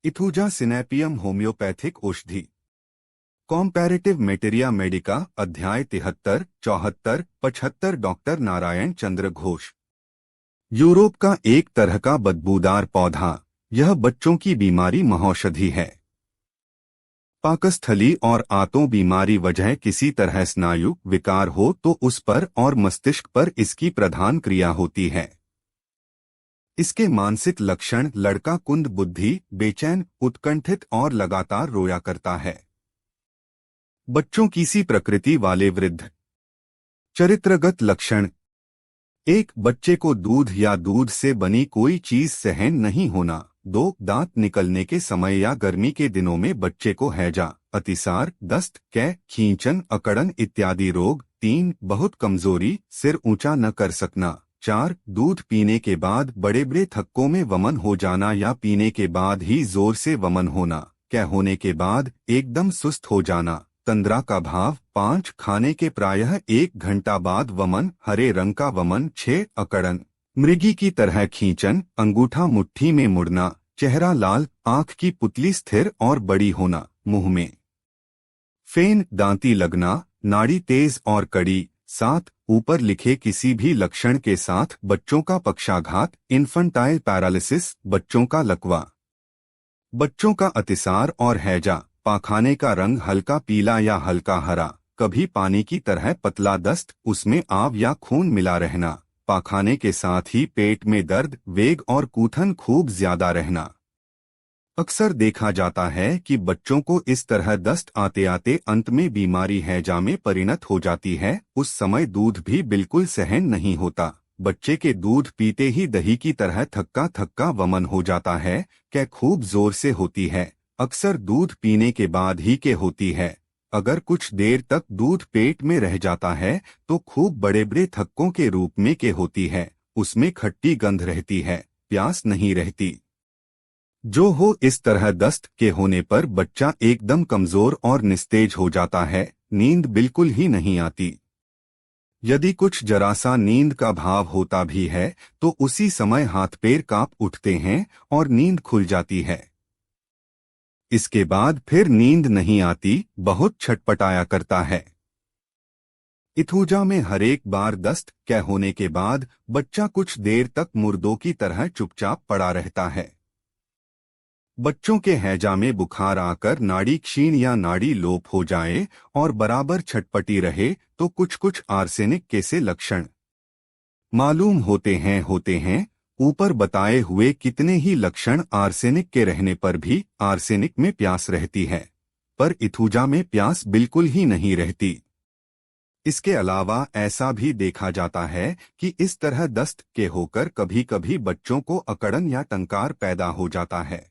इथुजा सिनेपियम homeopathic औषधि। कॉम्पैरेटिव मेटेरिया Medica अध्याय 73, 74, 75। Doctor Narayan चंद्र Ghosh. Europe का एक तरह का बदबूदार पौधा। यह बच्चों की बीमारी महौषधि है। पाकस्थली और आंतों बीमारी वजह किसी तरह स्नायु विकार हो तो उस पर और मस्तिष्क पर इसकी प्रधान क्रिया होती है। इसके मानसिक लक्षण: लड़का कुंद बुद्धि, बेचैन, उत्कंठित और लगातार रोया करता है। बच्चों की सी प्रकृति वाले वृद्ध। चरित्रगत लक्षण: एक, बच्चे को दूध या दूध से बनी कोई चीज सहन नहीं होना। 2, दांत निकलने के समय या गर्मी के दिनों में बच्चे को हैजा, अतिसार, दस्त, कै, खींचन, अकड़न इत्यादि रोग। 3, बहुत कमजोरी, सिर ऊंचा न कर सकना। 4, दूध पीने के बाद बड़े बड़े थक्कों में वमन हो जाना या पीने के बाद ही जोर से वमन होना। कै, होने के बाद एकदम सुस्त हो जाना, तंद्रा का भाव। 5, खाने के प्रायः 1 घंटा बाद वमन, हरे रंग का वमन। 6, अकड़न, मृगी की तरह खींचन, अंगूठा मुट्ठी में मुड़ना, चेहरा लाल, आंख की पुतली स्थिर और बड़ी होना, मुंह में फेन, दांती लगना, नाड़ी तेज और कड़ी। 7, ऊपर लिखे किसी भी लक्षण के साथ बच्चों का पक्षाघात, इन्फंटाइल पैरालिसिस, बच्चों का लकवा, बच्चों का अतिसार और हैजा। पाखाने का रंग हल्का पीला या हल्का हरा, कभी पानी की तरह पतला। दस्त, उसमें आव या खून मिला रहना। पाखाने के साथ ही पेट में दर्द, वेग और कूथन खूब ज्यादा रहना। अक्सर देखा जाता है कि बच्चों को इस तरह दस्त आते आते अंत में बीमारी हैजा में परिणत हो जाती है। उस समय दूध भी बिल्कुल सहन नहीं होता। बच्चे के दूध पीते ही दही की तरह थक्का थक्का वमन हो जाता है। कै, खूब जोर से होती है, अक्सर दूध पीने के बाद ही के होती है। अगर कुछ देर तक दूध पेट में रह जाता है तो खूब बड़े बड़े थक्कों के रूप में के होती है। उसमें खट्टी गंध रहती है, प्यास नहीं रहती। जो हो, इस तरह दस्त के होने पर बच्चा एकदम कमजोर और निस्तेज हो जाता है। नींद बिल्कुल ही नहीं आती। यदि कुछ जरा सा नींद का भाव होता भी है तो उसी समय हाथ पैर कांप उठते हैं और नींद खुल जाती है। इसके बाद फिर नींद नहीं आती, बहुत छटपटाया करता है। इथुजा में हरेक बार दस्त कै होने के बाद बच्चा कुछ देर तक मुर्दों की तरह चुपचाप पड़ा रहता है। बच्चों के हैजा में बुखार आकर नाड़ी क्षीण या नाड़ी लोप हो जाए और बराबर छटपटी रहे तो कुछ कुछ आर्सेनिक के से लक्षण मालूम होते हैं। ऊपर बताए हुए कितने ही लक्षण आर्सेनिक के रहने पर भी आर्सेनिक में प्यास रहती है, पर इथुजा में प्यास बिल्कुल ही नहीं रहती। इसके अलावा ऐसा भी देखा जाता है कि इस तरह दस्त के होकर कभी कभी बच्चों को अकड़न या टंकार पैदा हो जाता है।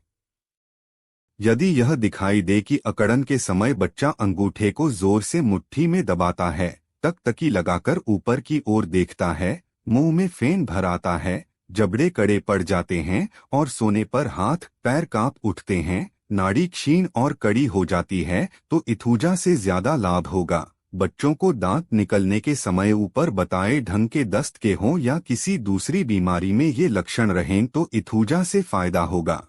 यदि यह दिखाई दे कि अकड़न के समय बच्चा अंगूठे को जोर से मुट्ठी में दबाता है, तकतकी लगाकर ऊपर की ओर देखता है, मुंह में फेन भर आता है, जबड़े कड़े पड़ जाते हैं और सोने पर हाथ पैर कांप उठते हैं, नाड़ी क्षीण और कड़ी हो जाती है, तो इथुजा से ज्यादा लाभ होगा। बच्चों को दांत निकलने के समय ऊपर बताए ढंग के दस्त के हों या किसी दूसरी बीमारी में ये लक्षण रहें तो इथुजा से फायदा होगा।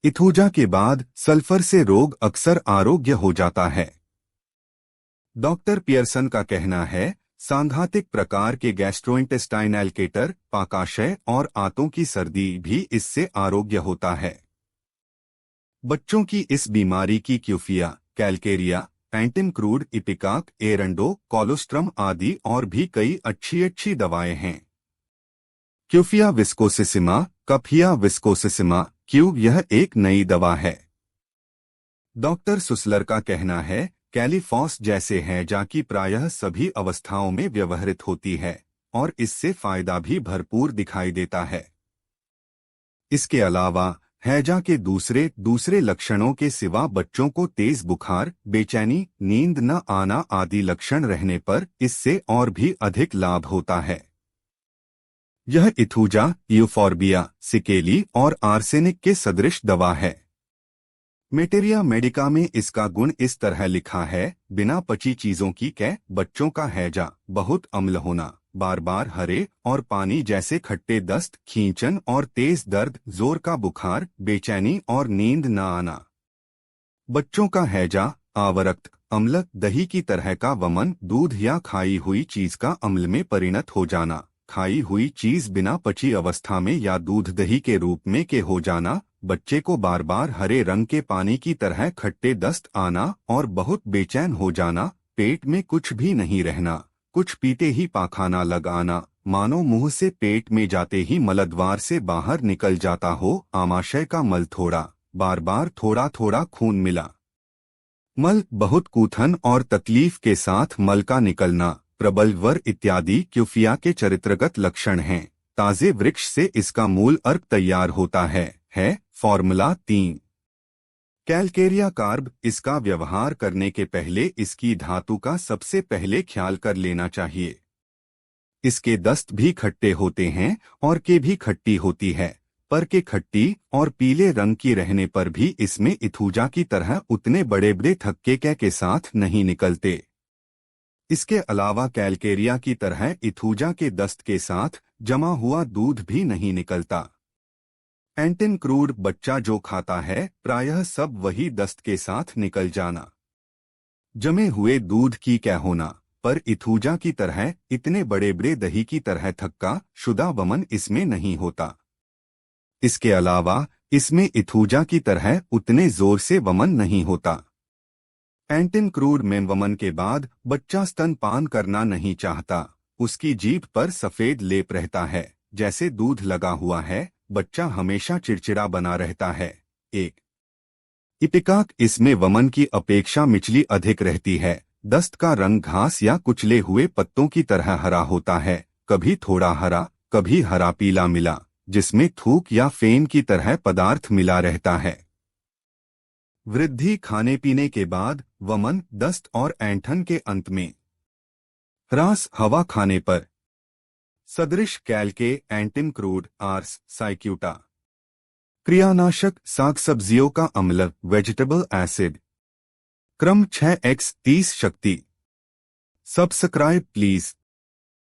इथुजा के बाद सल्फर से रोग अक्सर आरोग्य हो जाता है। डॉक्टर पियर्सन का कहना है, सांघातिक प्रकार के गैस्ट्रोइंटेस्टाइनल केटर, पाकाशय और आंतों की सर्दी भी इससे आरोग्य होता है। बच्चों की इस बीमारी की क्यूफिया, कैलकेरिया, एंटिन क्रूड, इपिकाक, एरंडो, कोलोस्ट्रम आदि और भी कई अच्छी दवाएं हैं। क्यूफिया विस्कोसिसिमा, कफिया विस्कोसिसिमा, यह एक नई दवा है। डॉक्टर सुसलर का कहना है, कैलीफॉस जैसे हैजा की प्रायः सभी अवस्थाओं में व्यवहृत होती है और इससे फायदा भी भरपूर दिखाई देता है। इसके अलावा हैजा के दूसरे लक्षणों के सिवा बच्चों को तेज बुखार, बेचैनी, नींद न आना आदि लक्षण रहने पर इससे और भी अधिक लाभ होता है। यह इथुजा, यूफोर्बिया, सिकेली और आर्सेनिक के सदृश दवा है। मेटेरिया मेडिका में इसका गुण इस तरह लिखा है, बिना पची चीजों की कै, बच्चों का हैजा, बहुत अम्ल होना। बार बार हरे और पानी जैसे खट्टे दस्त, खींचन और तेज दर्द, जोर का बुखार, बेचैनी और नींद न आना। बच्चों का हैजा, आवर्त, अम्ल, दही की तरह का वमन, दूध या खाई हुई चीज का अम्ल में परिणत हो जाना, खाई हुई चीज बिना पची अवस्था में या दूध दही के रूप में के हो जाना, बच्चे को बार बार हरे रंग के पानी की तरह खट्टे दस्त आना और बहुत बेचैन हो जाना, पेट में कुछ भी नहीं रहना, कुछ पीते ही पाखाना लग आना, मानो मुंह से पेट में जाते ही मलद्वार से बाहर निकल जाता हो, आमाशय का मल थोड़ा, बार बार थोड़ा थोड़ा खून मिला, मल बहुत कूथन और तकलीफ के साथ मल का निकलना, प्रबल ज्वर इत्यादि क्यूफिया के चरित्रगत लक्षण हैं। ताजे वृक्ष से इसका मूल अर्क तैयार होता है फॉर्मूला 3। कैलकेरिया कार्ब, इसका व्यवहार करने के पहले इसकी धातु का सबसे पहले ख्याल कर लेना चाहिए। इसके दस्त भी खट्टे होते हैं और के भी खट्टी होती है, पर के खट्टी और पीले रंग की रहने पर भी इसमें इथूजा की तरह उतने बड़े बड़े थक्के के साथ नहीं निकलते। इसके अलावा कैलकेरिया की तरह इथूजा के दस्त के साथ जमा हुआ दूध भी नहीं निकलता। एंटिन क्रूड बच्चा जो खाता है प्रायः सब वही दस्त के साथ निकल जाना। जमे हुए दूध की क्या होना, पर इथूजा की तरह इतने बड़े बड़े दही की तरह थक्का शुदा वमन इसमें नहीं होता। इसके अलावा इसमें इथूजा की तरह उतने जोर से वमन नहीं होता। एंटिन क्रूड में वमन के बाद बच्चा स्तनपान करना नहीं चाहता, उसकी जीभ पर सफेद लेप रहता है, जैसे दूध लगा हुआ है, बच्चा हमेशा चिड़चिड़ा बना रहता है। एक इपिकाक, इसमें वमन की अपेक्षा मिचली अधिक रहती है। दस्त का रंग घास या कुचले हुए पत्तों की तरह हरा होता है, कभी थोड़ा हरा, कभी हरा पीला मिला, जिसमें थूक या फेन की तरह पदार्थ मिला रहता है। वृद्धि खाने पीने के बाद, वमन, दस्त और ऐंठन के अंत में। ह्रास हवा खाने पर। सदृश कैल्के, एंटिन क्रूड, आर्स, साइक्यूटा। क्रियानाशक, साग सब्जियों का अम्ल, वेजिटेबल एसिड। क्रम 6x30 शक्ति। Subscribe please.